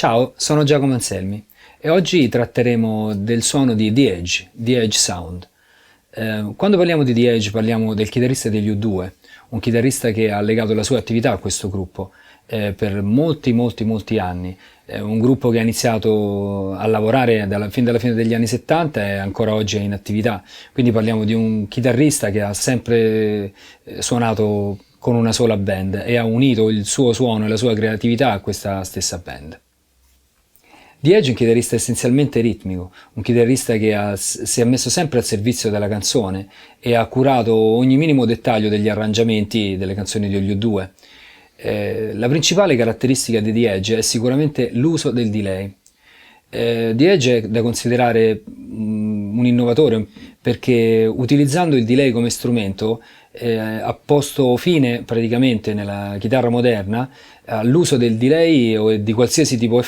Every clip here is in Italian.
Ciao, sono Giacomo Anselmi e oggi tratteremo del suono di The Edge Sound. Quando parliamo di The Edge parliamo del chitarrista degli U2, un chitarrista che ha legato la sua attività a questo gruppo per molti anni. Un gruppo che ha iniziato a lavorare fin dalla fine degli anni 70 e ancora oggi è in attività, quindi parliamo di un chitarrista che ha sempre suonato con una sola band e ha unito il suo suono e la sua creatività a questa stessa band. The Edge è un chitarrista essenzialmente ritmico, un chitarrista che si è messo sempre al servizio della canzone e ha curato ogni minimo dettaglio degli arrangiamenti delle canzoni degli U2. La principale caratteristica di The Edge è sicuramente l'uso del delay. The Edge è da considerare un innovatore perché utilizzando il delay come strumento ha posto fine praticamente nella chitarra moderna all'uso del delay o di qualsiasi tipo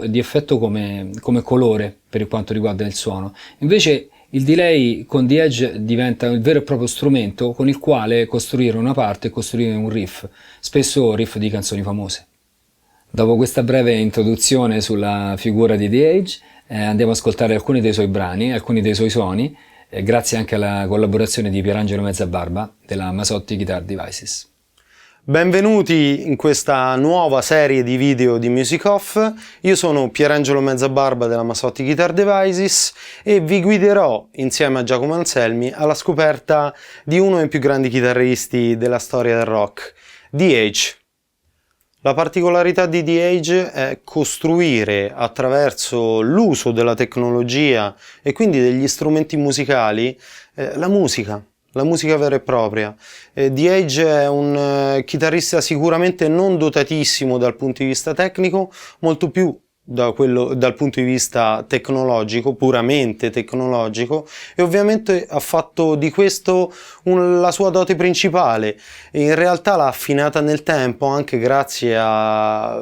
di effetto come colore per quanto riguarda il suono. Invece il delay con The Edge diventa il vero e proprio strumento con il quale costruire una parte e costruire un riff, spesso riff di canzoni famose. Dopo questa breve introduzione sulla figura di The Edge, andiamo ad ascoltare alcuni dei suoi brani, alcuni dei suoi suoni, grazie anche alla collaborazione di Pierangelo Mezzabarba della Masotti Guitar Devices. Benvenuti in questa nuova serie di video di Music Off. Io sono Pierangelo Mezzabarba della Masotti Guitar Devices e vi guiderò insieme a Giacomo Anselmi alla scoperta di uno dei più grandi chitarristi della storia del rock, The Edge. La particolarità di The Edge è costruire attraverso l'uso della tecnologia e quindi degli strumenti musicali la musica vera e propria. The Edge è un chitarrista sicuramente non dotatissimo dal punto di vista tecnico, molto più dal punto di vista tecnologico, puramente tecnologico, e ovviamente ha fatto di questo la sua dote principale. In realtà l'ha affinata nel tempo anche grazie a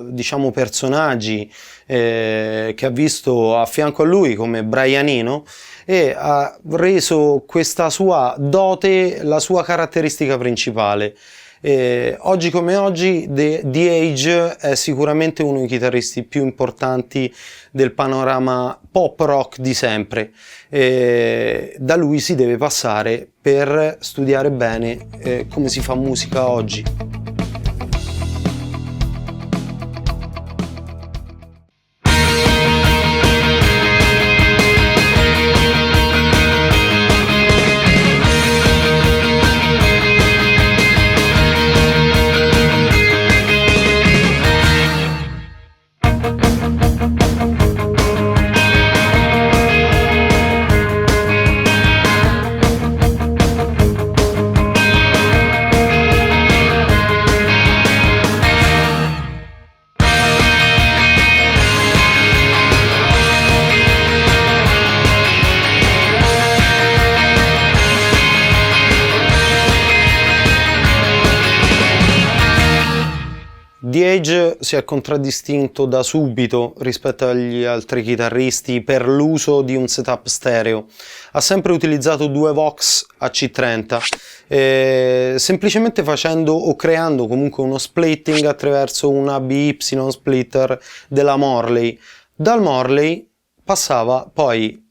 personaggi che ha visto a fianco a lui come Brian Eno, e ha reso questa sua dote la sua caratteristica principale. Oggi come oggi The Edge è sicuramente uno dei chitarristi più importanti del panorama pop rock di sempre. Da lui si deve passare per studiare bene come si fa musica oggi. The Edge si è contraddistinto da subito rispetto agli altri chitarristi per l'uso di un setup stereo. Ha sempre utilizzato due Vox AC30, semplicemente facendo o creando comunque uno splitting attraverso una BY splitter della Morley. Dal Morley passava poi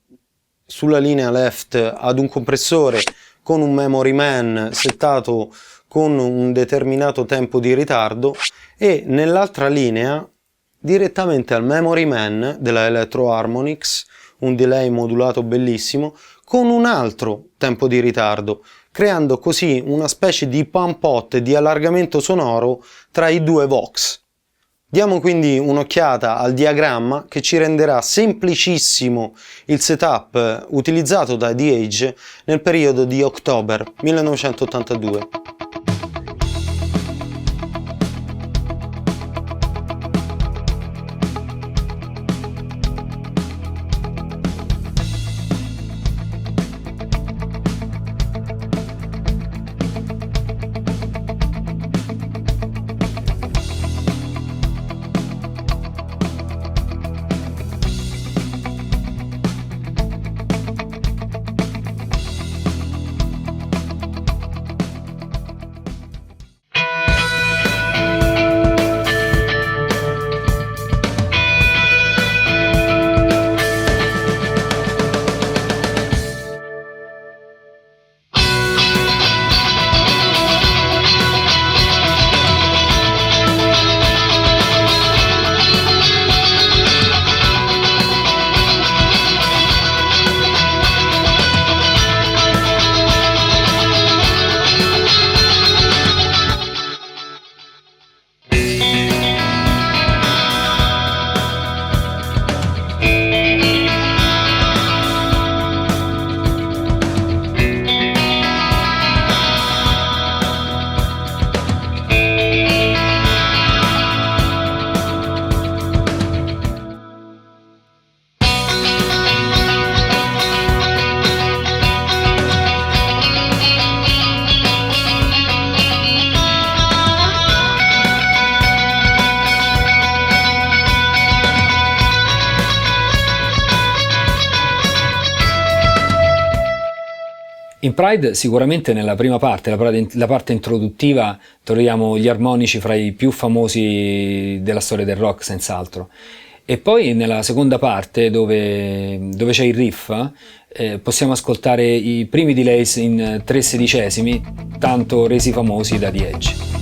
sulla linea left ad un compressore con un memory man settato con un determinato tempo di ritardo, e nell'altra linea direttamente al memory man della Electro Harmonix, un delay modulato bellissimo con un altro tempo di ritardo, creando così una specie di pump pot di allargamento sonoro tra i due Vox. Diamo quindi un'occhiata al diagramma che ci renderà semplicissimo il setup utilizzato da The Edge nel periodo di October 1982. In Pride sicuramente nella prima parte, la parte introduttiva, troviamo gli armonici fra i più famosi della storia del rock, senz'altro. E poi nella seconda parte, dove c'è il riff, possiamo ascoltare i primi delays in 3/16, tanto resi famosi da The Edge.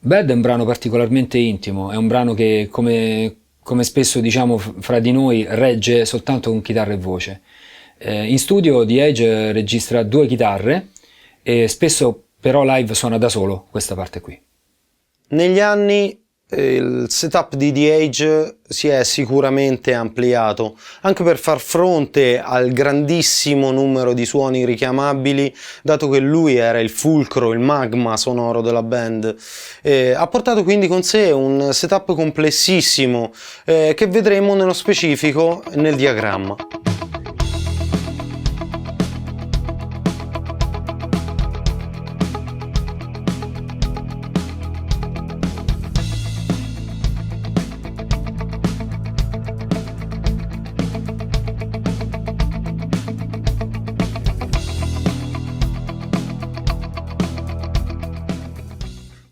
Bad è un brano particolarmente intimo, è un brano che come spesso diciamo fra di noi regge soltanto con chitarra e voce. In studio The Edge registra 2 chitarre e spesso però live suona da solo questa parte qui. Negli anni il setup di The Edge si è sicuramente ampliato, anche per far fronte al grandissimo numero di suoni richiamabili, dato che lui era il fulcro, il magma sonoro della band. Ha portato quindi con sé un setup complessissimo che vedremo nello specifico nel diagramma.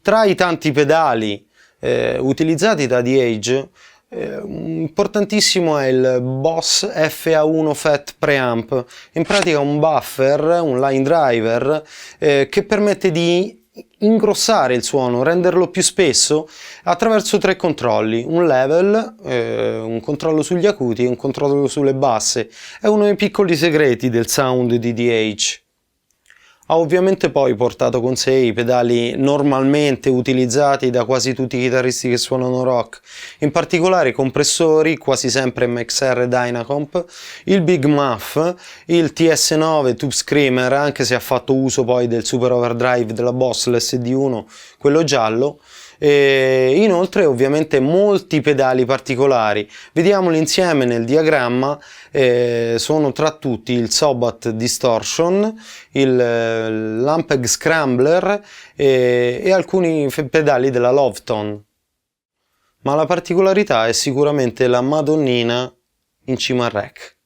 Tra i tanti pedali utilizzati da The Edge, importantissimo è il Boss FA1 FET Preamp, in pratica un buffer, un line driver che permette di ingrossare il suono, renderlo più spesso attraverso 3 controlli, un level, un controllo sugli acuti e un controllo sulle basse. È uno dei piccoli segreti del sound di The Edge. Ha ovviamente poi portato con sé i pedali normalmente utilizzati da quasi tutti i chitarristi che suonano rock, in particolare i compressori, quasi sempre MXR Dynacomp, il Big Muff, il TS9 Tube Screamer, anche se ha fatto uso poi del Super Overdrive della Boss, l'SD1, quello giallo, e inoltre ovviamente molti pedali particolari. Vediamoli insieme nel diagramma. Sono tra tutti il Sobat Distortion, il Lampeg Scrambler e alcuni pedali della Lovetone. Ma la particolarità è sicuramente la Madonnina in cima al rack.